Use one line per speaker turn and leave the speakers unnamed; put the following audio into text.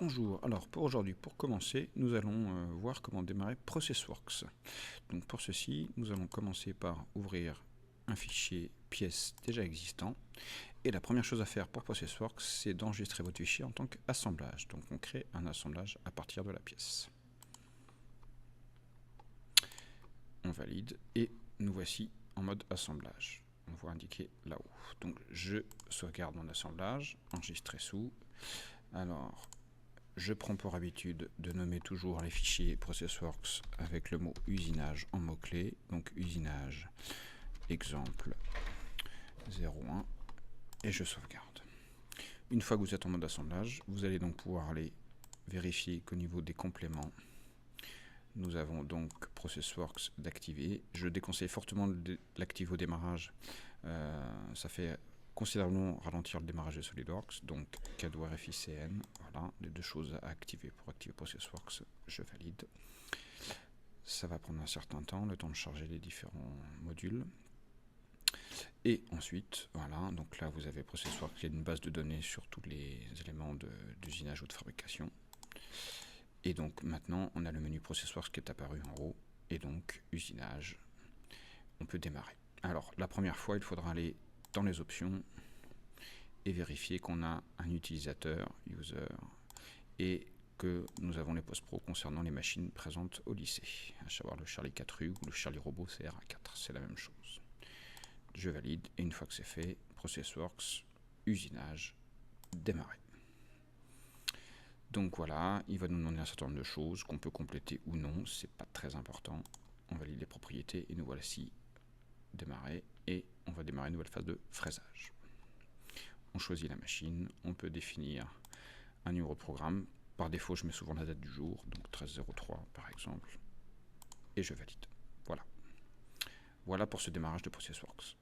Bonjour, alors pour aujourd'hui, pour commencer, nous allons voir comment démarrer Processworks. Donc pour ceci, nous allons commencer par ouvrir un fichier pièce déjà existant. Et la première chose à faire pour Processworks, c'est d'enregistrer votre fichier en tant qu'assemblage. Donc on crée un assemblage à partir de la pièce. On valide et nous voici en mode assemblage. On voit indiqué là-haut. Donc je sauvegarde mon assemblage, enregistrer sous. Alors, je prends pour habitude de nommer toujours les fichiers Processworks avec le mot usinage en mot-clé. Donc usinage exemple 01 et je sauvegarde. Une fois que vous êtes en mode assemblage, vous allez donc pouvoir aller vérifier qu'au niveau des compléments, nous avons donc Processworks d'activer. Je déconseille fortement de l'activer au démarrage. Ça fait considérablement ralentir le démarrage de SolidWorks, donc cadeau RFICN, voilà, les deux choses à activer pour activer Processworks, je valide. Ça va prendre un certain temps, le temps de charger les différents modules. Et ensuite, voilà, donc là vous avez Processworks qui est une base de données sur tous les éléments d'usinage ou de fabrication. Et donc maintenant on a le menu Processworks qui est apparu en haut, et donc usinage, on peut démarrer. Alors la première fois il faudra aller dans les options et vérifier qu'on a un utilisateur, user, et que nous avons les post-pro concernant les machines présentes au lycée, à savoir le Charlie 4U ou le Charlie Robot CRA4, c'est la même chose. Je valide, et une fois que c'est fait, Processworks, usinage, démarrer. Donc voilà, il va nous demander un certain nombre de choses qu'on peut compléter ou non, c'est pas très important. On valide les propriétés et nous voici démarrer, et on va démarrer une nouvelle phase de fraisage. On choisit la machine, on peut définir un numéro de programme. Par défaut, je mets souvent la date du jour, donc 1303 par exemple, et je valide. Voilà. Voilà pour ce démarrage de Processworks.